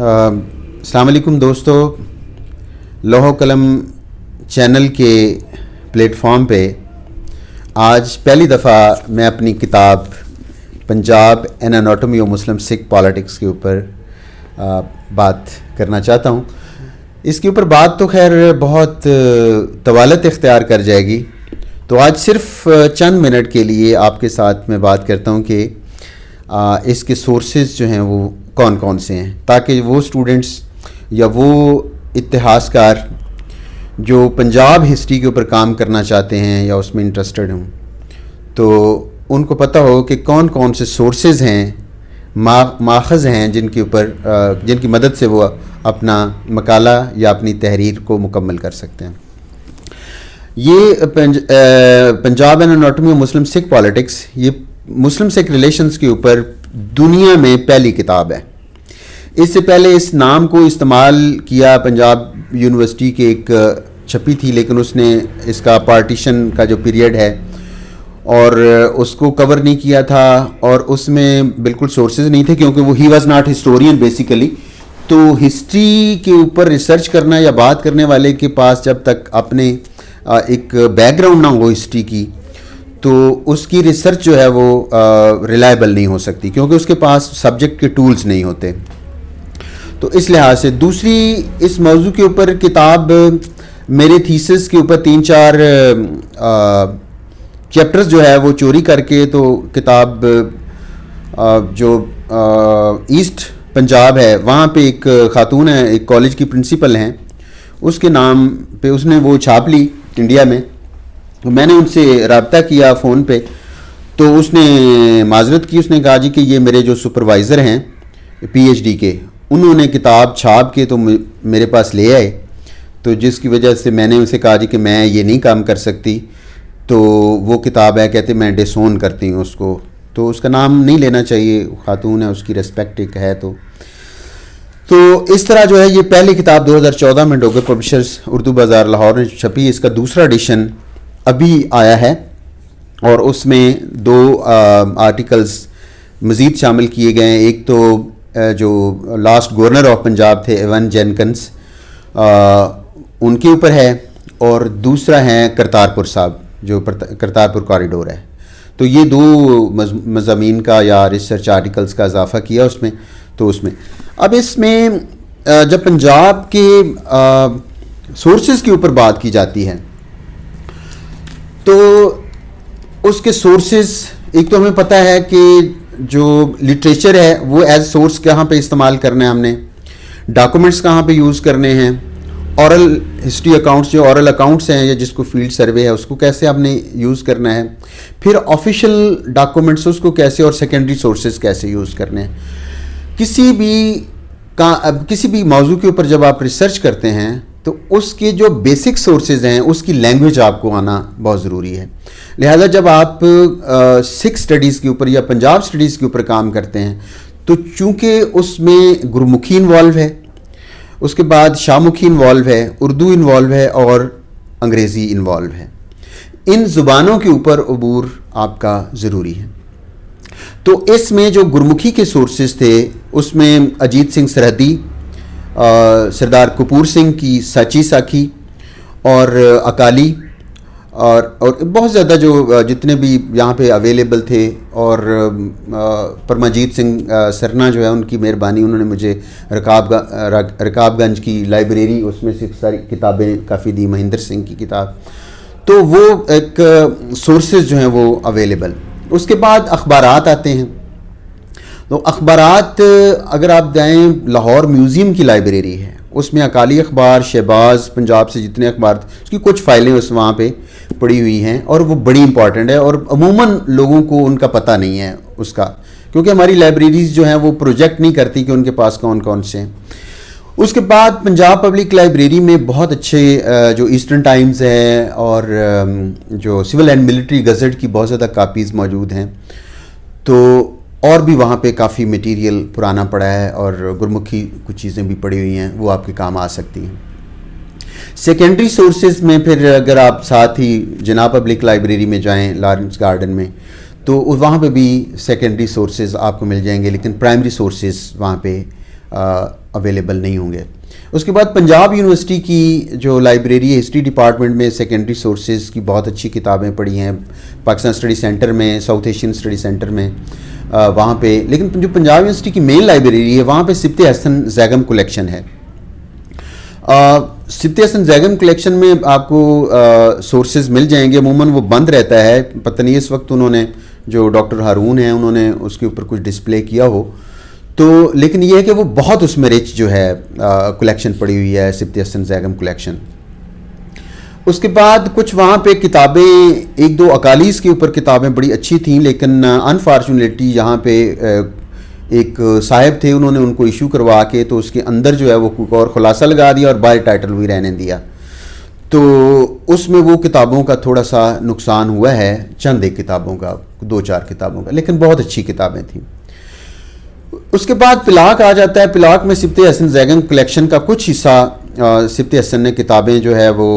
السلام علیکم دوستو، لوح و قلم چینل کے پلیٹ فارم پہ آج پہلی دفعہ میں اپنی کتاب Punjab an anatomy of Muslim Sikh politics کے اوپر بات کرنا چاہتا ہوں۔ اس کے اوپر بات تو خیر بہت طوالت اختیار کر جائے گی، تو آج صرف چند منٹ کے لیے آپ کے ساتھ میں بات کرتا ہوں کہ اس کے سورسز جو ہیں وہ کون کون سے ہیں، تاکہ وہ اسٹوڈنٹس یا وہ اتہاس کار جو پنجاب ہسٹری کے اوپر کام کرنا چاہتے ہیں یا اس میں انٹرسٹڈ ہوں، تو ان کو پتہ ہو کہ کون کون سے سورسز ہیں، ماخذ ہیں جن کی مدد سے وہ اپنا مقالہ یا اپنی تحریر کو مکمل کر سکتے ہیں۔ یہ Punjab an anatomy of Muslim Sikh politics, یہ مسلم سکھ ریلیشنز کے اوپر دنیا میں پہلی کتاب ہے۔ اس سے پہلے اس نام کو استعمال کیا پنجاب یونیورسٹی کے ایک چھپی تھی، لیکن اس نے اس کا پارٹیشن کا جو پیریڈ ہے اور اس کو کور نہیں کیا تھا، اور اس میں بالکل سورسز نہیں تھے کیونکہ وہ he was not historian basically. تو ہسٹری کے اوپر ریسرچ کرنا یا بات کرنے والے کے پاس جب تک اپنے ایک بیک گراؤنڈ نہ ہو ہسٹری کی، تو اس کی ریسرچ جو ہے وہ ریلائبل نہیں ہو سکتی کیونکہ اس کے پاس سبجیکٹ کے ٹولز نہیں ہوتے۔ تو اس لحاظ سے دوسری اس موضوع کے اوپر کتاب میرے تھیسس کے اوپر 3-4 چیپٹرز جو ہے وہ چوری کر کے، تو کتاب جو ایسٹ پنجاب ہے وہاں پہ ایک خاتون ہے، ایک کالج کی پرنسپل ہیں، اس کے نام پہ اس نے وہ چھاپ لی انڈیا میں۔ میں نے ان سے رابطہ کیا فون پہ، تو اس نے معذرت کی، اس نے کہا جی کہ یہ میرے جو سپروائزر ہیں پی ایچ ڈی کے، انہوں نے کتاب چھاپ کے تو میرے پاس لے آئے، تو جس کی وجہ سے میں نے اسے کہا جی کہ میں یہ نہیں کام کر سکتی، تو وہ کتاب ہے، کہتے میں ڈسون کرتی ہوں اس کو، تو اس کا نام نہیں لینا چاہیے، خاتون ہے، اس کی ریسپیکٹ ایک ہے۔ تو اس طرح جو ہے یہ پہلی کتاب 2014 میں ڈوگر پبلشرز اردو بازار لاہور نے چھپی، اس کا دوسرا ایڈیشن ابھی آیا ہے، اور اس میں 2 آرٹیکلز مزید شامل کیے گئے ہیں۔ ایک تو جو لاسٹ گورنر آف پنجاب تھے ایون جینکنز، ان کے اوپر ہے، اور دوسرا ہے کرتارپور صاحب، جو کرتارپور کوریڈور ہے۔ تو یہ 2 مضامین کا یا ریسرچ آرٹیکلز کا اضافہ کیا اس میں۔ تو اس میں اب اس میں جب پنجاب کے سورسز کے اوپر بات کی جاتی ہے، تو اس کے سورسز ایک تو ہمیں پتہ ہے کہ جو لٹریچر ہے وہ ایز سورس کہاں پہ استعمال کرنا ہے، ہم نے ڈاکومنٹس کہاں پہ یوز کرنے ہیں، اورل ہسٹری اکاؤنٹس جو اورل اکاؤنٹس ہیں یا جس کو فیلڈ سروے ہے اس کو کیسے ہم نے یوز کرنا ہے، پھر آفیشیل ڈاکومنٹس اس کو کیسے، اور سیکنڈری سورسز کیسے یوز کرنے ہیں۔ کسی بھی موضوع کے اوپر جب آپ ریسرچ کرتے ہیں تو اس کے جو بیسک سورسز ہیں اس کی لینگویج آپ کو آنا بہت ضروری ہے۔ لہذا جب آپ سکھ سٹڈیز کے اوپر یا پنجاب سٹڈیز کے اوپر کام کرتے ہیں، تو چونکہ اس میں گرمکھی انوالو ہے، اس کے بعد شاہمکھی انوالو ہے، اردو انوالو ہے، اور انگریزی انوالو ہے، ان زبانوں کے اوپر عبور آپ کا ضروری ہے۔ تو اس میں جو گرمکھی کے سورسز تھے اس میں اجیت سنگھ سرحدی، سردار کپور سنگھ کی ساچی ساکھی، اور اکالی، اور بہت زیادہ جو جتنے بھی یہاں پہ اویلیبل تھے، اور پرمجیت سنگھ سرنا جو ہے ان کی مہربانی، انہوں نے مجھے رکاب گنج کی لائبریری اس میں سے ساری کتابیں کافی دی، مہندر سنگھ کی کتاب، تو وہ ایک سورسز جو ہیں وہ اویلیبل۔ اس کے بعد اخبارات آتے ہیں، تو اخبارات اگر آپ جائیں لاہور میوزیم کی لائبریری ہے، اس میں اکالی اخبار، شہباز پنجاب سے جتنے اخبار تھے اس کی کچھ فائلیں اس وہاں پہ پڑی ہوئی ہیں، اور وہ بڑی امپورٹنٹ ہے، اور عموماً لوگوں کو ان کا پتہ نہیں ہے اس کا، کیونکہ ہماری لائبریریز جو ہیں وہ پروجیکٹ نہیں کرتی کہ ان کے پاس کون کون سے ہیں۔ اس کے بعد پنجاب پبلک لائبریری میں بہت اچھے جو ایسٹرن ٹائمز ہے اور جو سول اینڈ ملٹری گزٹ کی بہت زیادہ کاپیز موجود ہیں، تو اور بھی وہاں پہ کافی میٹیریل پرانا پڑا ہے، اور گرمکھی کچھ چیزیں بھی پڑی ہوئی ہیں، وہ آپ کے کام آ سکتی ہیں۔ سیکنڈری سورسز میں پھر اگر آپ ساتھ ہی جناب پبلک لائبریری میں جائیں لارنس گارڈن میں، تو وہاں پہ بھی سیکنڈری سورسز آپ کو مل جائیں گے، لیکن پرائمری سورسز وہاں پہ اویلیبل نہیں ہوں گے. اس کے بعد پنجاب یونیورسٹی کی جو لائبریری ہے ہسٹری ڈپارٹمنٹ میں سیکنڈری سورسز کی بہت اچھی کتابیں پڑھی ہیں, پاکستان اسٹڈی سینٹر میں, ساؤتھ ایشین اسٹڈی سینٹر میں, وہاں پہ. لیکن جو پنجاب یونیورسٹی کی مین لائبریری ہے وہاں پہ سبط حسن زیگم کلیکشن ہے. سبط حسن زیگم کلیکشن میں آپ کو سورسز مل جائیں گے, عموماً وہ بند رہتا ہے, پتہ نہیں اس وقت انہوں نے جو ڈاکٹر ہارون ہیں انہوں نے اس کے اوپر کچھ ڈسپلے کیا ہو تو, لیکن یہ ہے کہ وہ بہت اس میں رچ جو ہے کلیکشن پڑی ہوئی ہے سبط حسن زیگم کلیکشن. اس کے بعد کچھ وہاں پہ کتابیں, ایک دو اکالیس کے اوپر کتابیں بڑی اچھی تھیں, لیکن انفارچونیٹلی یہاں پہ ایک صاحب تھے, انہوں نے ان کو ایشو کروا کے تو اس کے اندر جو ہے وہ کوئی اور خلاصہ لگا دیا اور باہر ٹائٹل بھی رہنے دیا, تو اس میں وہ کتابوں کا تھوڑا سا نقصان ہوا ہے, چند ایک کتابوں کا, دو چار کتابوں کا, لیکن بہت اچھی کتابیں تھیں. اس کے بعد پلاک آ جاتا ہے. پلاک میں سبط حسن زیگم کلیکشن کا کچھ حصہ سبط حسن نے کتابیں جو ہے وہ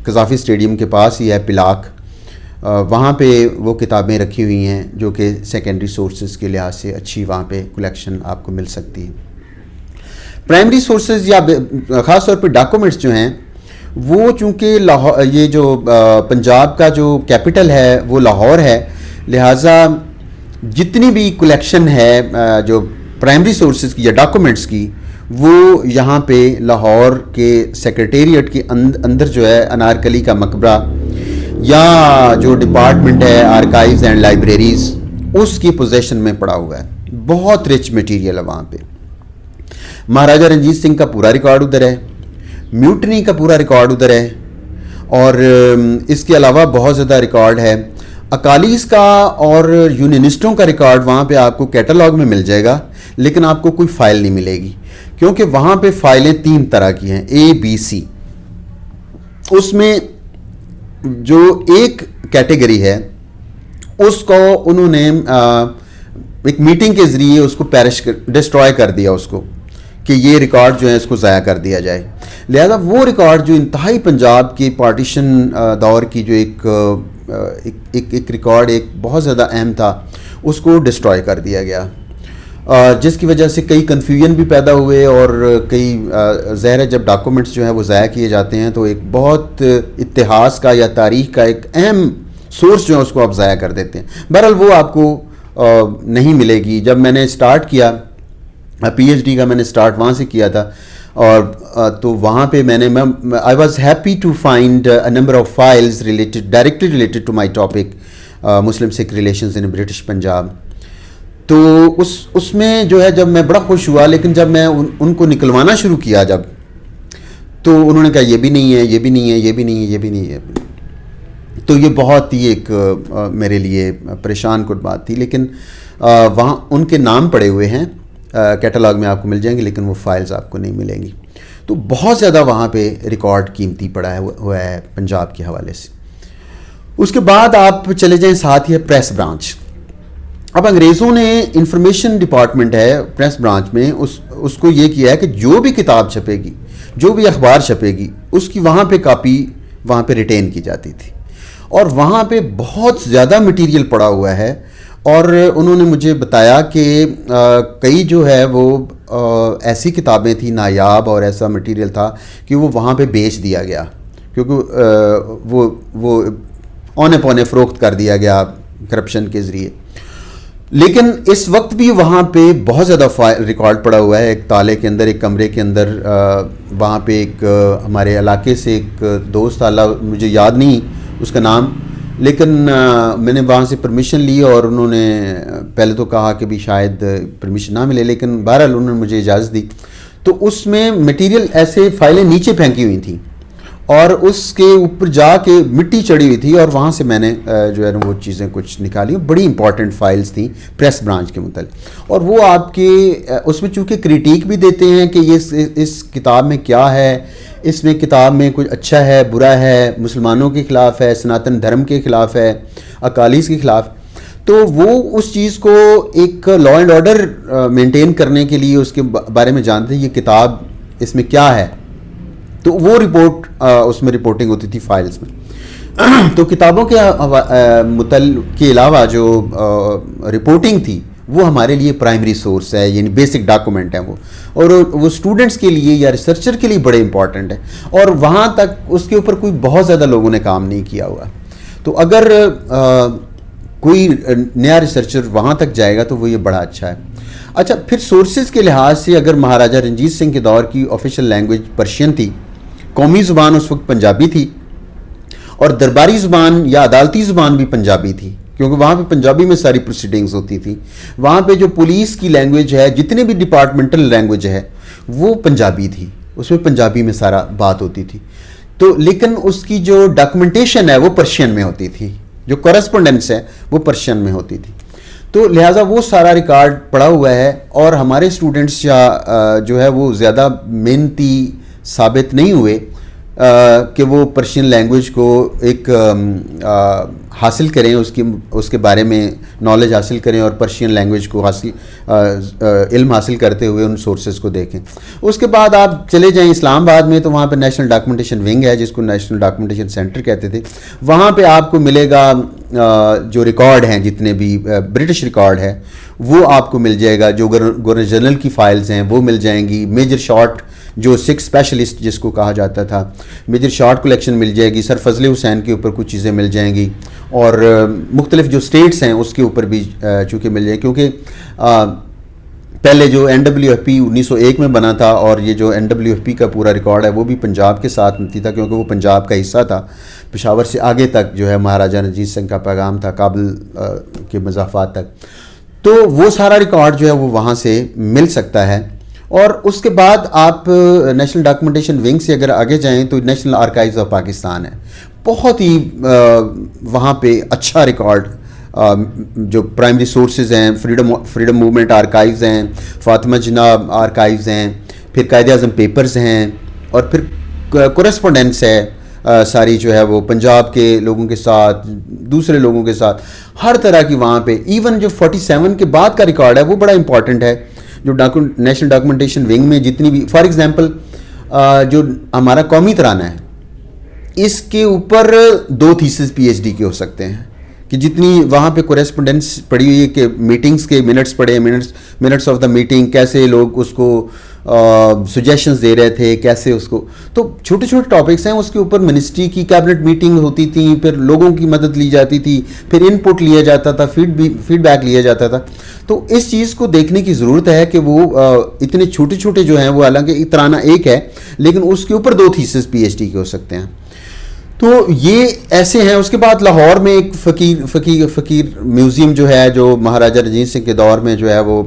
قذافی اسٹیڈیم کے پاس ہی ہے پلاک, وہاں پہ وہ کتابیں رکھی ہوئی ہیں جو کہ سیکنڈری سورسز کے لحاظ سے اچھی وہاں پہ کلیکشن آپ کو مل سکتی ہے. پرائمری سورسز یا خاص طور پہ ڈاکومنٹس جو ہیں وہ چونکہ یہ جو پنجاب کا جو کیپٹل ہے وہ لاہور ہے, لہٰذا جتنی بھی کلیکشن ہے جو پرائمری سورسز کی یا ڈاکومنٹس کی وہ یہاں پہ لاہور کے سیکریٹریٹ کے اندر جو ہے انارکلی کا مقبرہ یا جو ڈپارٹمنٹ ہے آرکائیوز اینڈ لائبریریز اس کی پوزیشن میں پڑا ہوا ہے. بہت رچ مٹیریل ہے وہاں پہ. مہاراجہ رنجیت سنگھ کا پورا ریکارڈ ادھر ہے, میوٹنی کا پورا ریکارڈ ادھر ہے, اور اس کے علاوہ بہت زیادہ ریکارڈ ہے. اکالیس کا اور یونینسٹوں کا ریکارڈ وہاں پہ آپ کو کیٹلاگ میں مل جائے گا, لیکن آپ کو کوئی فائل نہیں ملے گی, کیونکہ وہاں پہ فائلیں 3 طرح کی ہیں, ABC. اس میں جو ایک کیٹیگری ہے اس کو انہوں نے ایک میٹنگ کے ذریعے اس کو ڈسٹرائے کر دیا, اس کو کہ یہ ریکارڈ جو ہے اس کو ضائع کر دیا جائے. لہذا وہ ریکارڈ جو انتہائی پنجاب کے پارٹیشن دور کی جو ایک ریکارڈ ایک بہت زیادہ اہم تھا اس کو ڈسٹرائے کر دیا گیا, جس کی وجہ سے کئی کنفیوژن بھی پیدا ہوئے, اور کئی ظاہر ہے جب ڈاکومنٹس جو ہیں وہ ضائع کیے جاتے ہیں تو ایک بہت اتہاس کا یا تاریخ کا ایک اہم سورس جو ہے اس کو آپ ضائع کر دیتے ہیں. بہرحال وہ آپ کو نہیں ملے گی. جب میں نے اسٹارٹ کیا PhD کا, میں نے اسٹارٹ وہاں سے کیا تھا, اور تو وہاں پہ میں نے I was happy to find a number of files directly related to my topic Muslim Sikh relations in British Punjab. تو اس میں جو ہے جب میں بڑا خوش ہوا, لیکن جب میں ان کو نکلوانا شروع کیا جب, تو انہوں نے کہا یہ بھی نہیں ہے, یہ بھی نہیں ہے, یہ بھی نہیں ہے, یہ بھی نہیں ہے. تو یہ بہت ہی ایک میرے لیے پریشان کن بات تھی. لیکن وہاں ان کے نام پڑے ہوئے ہیں, کیٹلاگ میں آپ کو مل جائیں گے, لیکن وہ فائلز آپ کو نہیں ملیں گی. تو بہت زیادہ وہاں پہ ریکارڈ قیمتی پڑا ہوا ہے پنجاب کے حوالے سے. اس کے بعد آپ چلے جائیں, ساتھ ہی ہے پریس برانچ. اب انگریزوں نے انفارمیشن ڈپارٹمنٹ ہے پریس برانچ میں, اس کو یہ کیا ہے کہ جو بھی کتاب چھپے گی, جو بھی اخبار چھپے گی, اس کی وہاں پہ کاپی وہاں پہ ریٹین کی جاتی تھی, اور وہاں پہ بہت زیادہ مٹیریل پڑا ہوا ہے. اور انہوں نے مجھے بتایا کہ کئی جو ہے وہ ایسی کتابیں تھیں نایاب اور ایسا مٹیریل تھا کہ وہ وہاں پہ بیچ دیا گیا, کیونکہ وہ اونے پونے فروخت کر دیا گیا کرپشن کے ذریعے. لیکن اس وقت بھی وہاں پہ بہت زیادہ ریکارڈ پڑا ہوا ہے. ایک تالے کے اندر, ایک کمرے کے اندر, وہاں پہ ایک ہمارے علاقے سے ایک دوست, اللہ مجھے یاد نہیں اس کا نام, لیکن میں نے وہاں سے پرمیشن لی, اور انہوں نے پہلے تو کہا کہ بھی شاید پرمیشن نہ ملے, لیکن بہرحال انہوں نے مجھے اجازت دی. تو اس میں مٹیریل ایسے فائلیں نیچے پھینکی ہوئی تھیں, اور اس کے اوپر جا کے مٹی چڑھی ہوئی تھی, اور وہاں سے میں نے جو ہے وہ چیزیں کچھ نکالی. بڑی امپورٹنٹ فائلز تھیں پریس برانچ کے متعلق, اور وہ آپ کے اس میں چونکہ کریٹیک بھی دیتے ہیں کہ یہ اس کتاب میں کیا ہے, اس میں کتاب میں کچھ اچھا ہے, برا ہے, مسلمانوں کے خلاف ہے, سناتن دھرم کے خلاف ہے, اکالیس کے خلاف. تو وہ اس چیز کو ایک لا اینڈ آرڈر مینٹین کرنے کے لیے اس کے بارے میں جانتے ہیں یہ کتاب اس میں کیا ہے. تو وہ رپورٹ اس میں رپورٹنگ ہوتی تھی فائلز میں. تو کتابوں کے کے علاوہ جو رپورٹنگ تھی وہ ہمارے لیے پرائمری سورس ہے, یعنی بیسک ڈاکومنٹ ہیں وہ, اور وہ اسٹوڈنٹس کے لیے یا ریسرچر کے لیے بڑے امپورٹنٹ ہے, اور وہاں تک اس کے اوپر کوئی بہت زیادہ لوگوں نے کام نہیں کیا ہوا. تو اگر کوئی نیا ریسرچر وہاں تک جائے گا تو وہ یہ بڑا اچھا ہے. اچھا, پھر سورسز کے لحاظ سے اگر مہاراجہ رنجیت سنگھ کے دور کی آفیشیل لینگویج پرشین تھی, قومی زبان اس وقت پنجابی تھی, اور درباری زبان یا عدالتی زبان بھی پنجابی تھی, کیونکہ وہاں پہ پنجابی میں ساری پروسیڈنگز ہوتی تھی. وہاں پہ جو پولیس کی لینگویج ہے, جتنے بھی ڈپارٹمنٹل لینگویج ہے, وہ پنجابی تھی, اس میں پنجابی میں سارا بات ہوتی تھی. تو لیکن اس کی جو ڈاکومنٹیشن ہے وہ پرشین میں ہوتی تھی, جو کورسپونڈنس ہے وہ پرشین میں ہوتی تھی. تو لہٰذا وہ سارا ریکارڈ پڑا ہوا ہے, اور ہمارے اسٹوڈنٹس جو ہے وہ زیادہ محنتی ثابت نہیں ہوئے کہ وہ پرشین لینگویج کو ایک حاصل کریں, اس کے بارے میں نالج حاصل کریں, اور پرشین لینگویج کو علم حاصل کرتے ہوئے ان سورسز کو دیکھیں. اس کے بعد آپ چلے جائیں اسلام آباد میں, تو وہاں پہ نیشنل ڈاکومنٹیشن ونگ ہے, جس کو نیشنل ڈاکومنٹیشن سینٹر کہتے تھے. وہاں پہ آپ کو ملے گا جو ریکارڈ ہیں, جتنے بھی برٹش ریکارڈ ہے وہ آپ کو مل جائے گا. جو گورنر جنرل کی فائلز ہیں وہ مل جائیں گی. میجر شارٹ جو سکھ اسپیشلسٹ جس کو کہا جاتا تھا, میجر شارٹ کلیکشن مل جائے گی. سر فضل حسین کے اوپر کچھ چیزیں مل جائیں گی, اور مختلف جو اسٹیٹس ہیں اس کے اوپر بھی چونکہ مل جائے, کیونکہ پہلے جو NWFP 1901 میں بنا تھا, اور یہ جو NWFP کا پورا ریکارڈ ہے وہ بھی پنجاب کے ساتھ ملتی تھا, کیونکہ وہ پنجاب کا حصہ تھا. پشاور سے آگے تک جو ہے مہاراجہ رنجیت سنگھ کا پیغام تھا, کابل کے مضافات تک. تو وہ سارا ریکارڈ جو ہے وہ وہاں سے مل سکتا ہے. اور اس کے بعد آپ نیشنل ڈاکومنٹیشن ونگ سے اگر آگے جائیں تو نیشنل آرکائیوز آف پاکستان ہے. بہت ہی وہاں پہ اچھا ریکارڈ, جو پرائمری سورسز ہیں, فریڈم موومنٹ آرکائیوز ہیں, فاطمہ جناب آرکائیوز ہیں, پھر قائد اعظم پیپرز ہیں, اور پھر کورسپونڈنس ہے ساری جو ہے وہ پنجاب کے لوگوں کے ساتھ, دوسرے لوگوں کے ساتھ, ہر طرح کی وہاں پہ. ایون جو 47 کے بعد کا ریکارڈ ہے وہ بڑا امپورٹنٹ ہے, جو نیشنل ڈاکومنٹیشن ونگ میں جتنی بھی, فار ایگزامپل جو ہمارا قومی ترانہ ہے, اس کے اوپر 2 تھیسز PhD کے ہو سکتے ہیں, کہ جتنی وہاں پہ کورسپونڈنس پڑی ہوئی ہے, کہ میٹنگز کے منٹس پڑے ہیں, منٹس آف دا میٹنگ, کیسے لوگ اس کو سجیشنز دے رہے تھے, کیسے اس کو, تو چھوٹے چھوٹے ٹاپکس ہیں. اس کے اوپر منسٹری کی کیبنٹ میٹنگ ہوتی تھی, پھر لوگوں کی مدد لی جاتی تھی, پھر ان پٹ لیا جاتا تھا, فیڈ بیک لیا جاتا تھا. تو اس چیز کو دیکھنے کی ضرورت ہے کہ وہ اتنے چھوٹے چھوٹے جو ہیں وہ, حالانکہ ترانہ ایک ہے لیکن اس کے اوپر 2 تھیسز PhD کے ہو سکتے ہیں. تو یہ ایسے ہیں. اس کے بعد لاہور میں ایک فقیر میوزیم جو ہے, جو مہاراجہ رنجیت سنگھ کے دور میں جو ہے وہ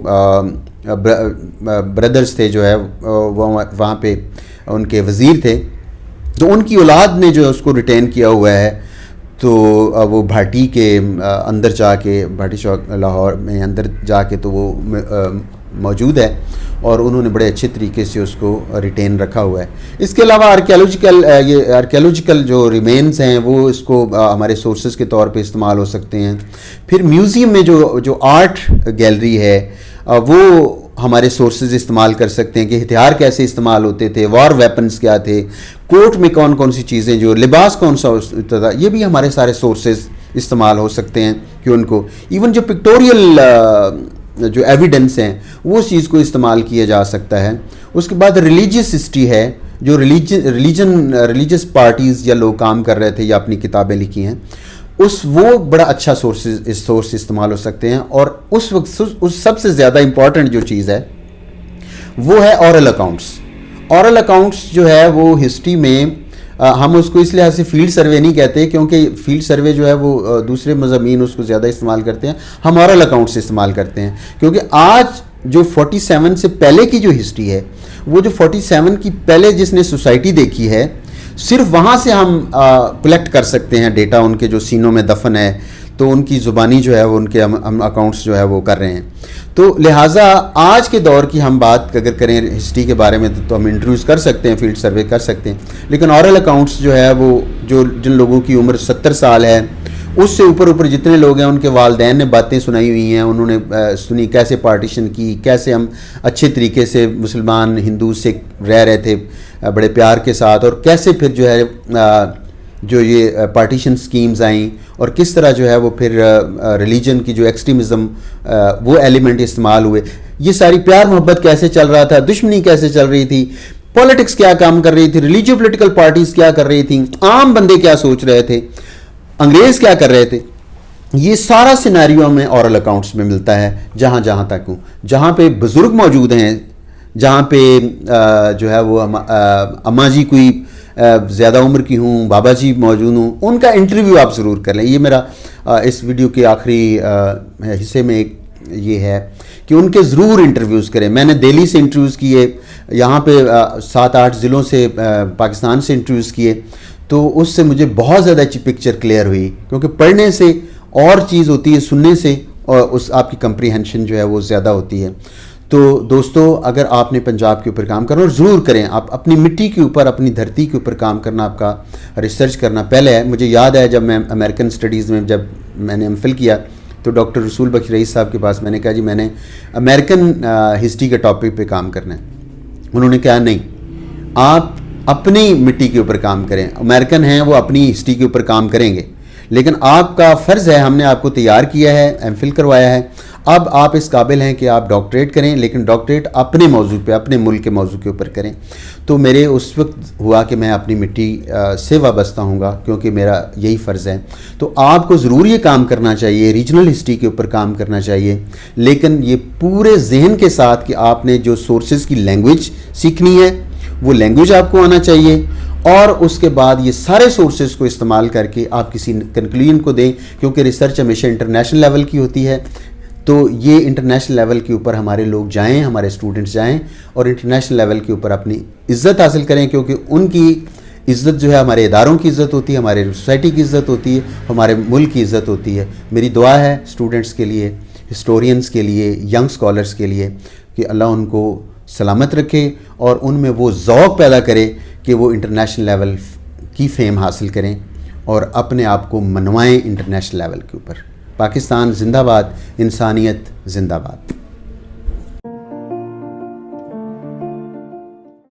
بردرز تھے جو ہے وہاں پہ ان کے وزیر تھے, تو ان کی اولاد نے جو اس کو ریٹین کیا ہوا ہے. تو وہ بھاٹی کے اندر جا کے, بھاٹی چوک لاہور میں اندر جا کے تو وہ موجود ہے, اور انہوں نے بڑے اچھے طریقے سے اس کو ریٹین رکھا ہوا ہے. اس کے علاوہ آرکیالوجیکل جو ریمینز ہیں وہ اس کو ہمارے سورسز کے طور پہ استعمال ہو سکتے ہیں. پھر میوزیم میں جو آرٹ گیلری ہے وہ ہمارے سورسز استعمال کر سکتے ہیں, کہ ہتھیار کیسے استعمال ہوتے تھے, وار ویپنز کیا تھے, کوٹ میں کون کون سی چیزیں, جو لباس کون سا ہوتا تھا, یہ بھی ہمارے سارے سورسز استعمال ہو سکتے ہیں. کہ ان کو ایون جو پکٹوریل جو ایویڈنس ہیں وہ اس چیز کو استعمال کیا جا سکتا ہے. اس کے بعد ریلیجیس ہسٹری ہے, جو ریلیجس پارٹیز یا لوگ کام کر رہے تھے یا اپنی کتابیں لکھی ہیں, وہ بڑا اچھا سورس استعمال ہو سکتے ہیں. اور اس وقت سب سے زیادہ امپورٹنٹ جو چیز ہے وہ ہے اورل اکاؤنٹس. اورل اکاؤنٹس جو ہے وہ ہسٹری میں ہم اس کو اس لحاظ سے فیلڈ سروے نہیں کہتے, کیونکہ فیلڈ سروے جو ہے وہ دوسرے مضامین اس کو زیادہ استعمال کرتے ہیں, ہم اورل اکاؤنٹس استعمال کرتے ہیں. کیونکہ آج جو 47 سے پہلے کی جو ہسٹری ہے, وہ جو 47 کی پہلے جس نے سوسائٹی دیکھی ہے, صرف وہاں سے ہم کلیکٹ کر سکتے ہیں ڈیٹا. ان کے جو سینوں میں دفن ہے تو ان کی زبانی جو ہے وہ ان کے ہم اکاؤنٹس جو ہے وہ کر رہے ہیں. تو لہٰذا آج کے دور کی ہم بات اگر کریں ہسٹری کے بارے میں تو ہم انٹروڈیوس کر سکتے ہیں, فیلڈ سروے کر سکتے ہیں. لیکن اورل اکاؤنٹس جو ہے وہ جن لوگوں کی عمر 70 سال ہے, اس سے اوپر جتنے لوگ ہیں, ان کے والدین نے باتیں سنائی ہوئی ہیں, انہوں نے سنی کیسے پارٹیشن کی, کیسے ہم اچھے طریقے سے مسلمان ہندو سکھ رہ رہے تھے بڑے پیار کے ساتھ, اور کیسے پھر جو ہے جو یہ پارٹیشن سکیمز آئیں اور کس طرح جو ہے وہ پھر ریلیجن کی جو ایکسٹریمزم وہ ایلیمنٹ استعمال ہوئے، یہ ساری پیار محبت کیسے چل رہا تھا، دشمنی کیسے چل رہی تھی، پولیٹکس کیا کام کر رہی تھی، ریلیجیو پولیٹیکل پارٹیز کیا کر رہی تھیں، عام بندے کیا سوچ رہے تھے، انگریز کیا کر رہے تھے، یہ سارا سیناریو میں اورل اکاؤنٹس میں ملتا ہے جہاں جہاں تک ہوں، جہاں پہ بزرگ موجود ہیں، جہاں پہ جو ہے وہ اماں جی کوئی زیادہ عمر کی ہوں، بابا جی موجود ہوں، ان کا انٹرویو آپ ضرور کر لیں۔ یہ میرا اس ویڈیو کے آخری حصے میں ایک یہ ہے کہ ان کے ضرور انٹرویوز کریں۔ میں نے دہلی سے انٹرویوز کیے، یہاں پہ 7-8 ضلعوں سے پاکستان سے انٹرویوز کیے، تو اس سے مجھے بہت زیادہ اچھی پکچر کلیئر ہوئی، کیونکہ پڑھنے سے اور چیز ہوتی ہے، سننے سے اور اس آپ کی کمپریہنشن جو ہے وہ زیادہ ہوتی ہے۔ تو دوستو، اگر آپ نے پنجاب کے اوپر کام کرنا، اور ضرور کریں، آپ اپنی مٹی کے اوپر، اپنی دھرتی کے اوپر کام کرنا، آپ کا ریسرچ کرنا پہلے ہے۔ مجھے یاد ہے جب میں امریکن اسٹڈیز میں جب میں نے ایم فل کیا تو ڈاکٹر رسول بخش رئیس صاحب کے پاس میں نے کہا جی میں نے امریکن ہسٹری کے ٹاپک پہ کام کرنا ہے۔ انہوں نے کہا نہیں، آپ اپنی مٹی کے اوپر کام کریں، امریکن ہیں وہ اپنی ہسٹری کے اوپر کام کریں گے، لیکن آپ کا فرض ہے، ہم نے آپ کو تیار کیا ہے، ایم فل کروایا ہے، اب آپ اس قابل ہیں کہ آپ ڈاکٹریٹ کریں، لیکن ڈاکٹریٹ اپنے موضوع پہ، اپنے ملک کے موضوع کے اوپر کریں۔ تو میرے اس وقت ہوا کہ میں اپنی مٹی سے وابستہ ہوں گا، کیونکہ میرا یہی فرض ہے۔ تو آپ کو ضرور یہ کام کرنا چاہیے، ریجنل ہسٹری کے اوپر کام کرنا چاہیے، لیکن یہ پورے ذہن کے ساتھ کہ آپ نے جو سورسز کی لینگویج سیکھنی ہے وہ لینگویج آپ کو آنا چاہیے، اور اس کے بعد یہ سارے سورسز کو استعمال کر کے آپ کسی کنکلوژن کو دیں، کیونکہ ریسرچ ہمیشہ انٹرنیشنل لیول کی ہوتی ہے۔ تو یہ انٹرنیشنل لیول کے اوپر ہمارے لوگ جائیں، ہمارے اسٹوڈنٹس جائیں اور انٹرنیشنل لیول کے اوپر اپنی عزت حاصل کریں، کیونکہ ان کی عزت جو ہے ہمارے اداروں کی عزت ہوتی ہے، ہمارے سوسائٹی کی عزت ہوتی ہے، ہمارے ملک کی عزت ہوتی ہے۔ میری دعا ہے اسٹوڈنٹس کے لیے، ہسٹورینز کے لیے، ینگ اسکالرس کے لیے کہ اللہ ان کو سلامت رکھے اور ان میں وہ ذوق پیدا کرے کہ وہ انٹرنیشنل لیول کی فیم حاصل کریں اور اپنے آپ کو منوائیں انٹرنیشنل لیول کے اوپر۔ پاکستان زندہ باد، انسانیت زندہ باد۔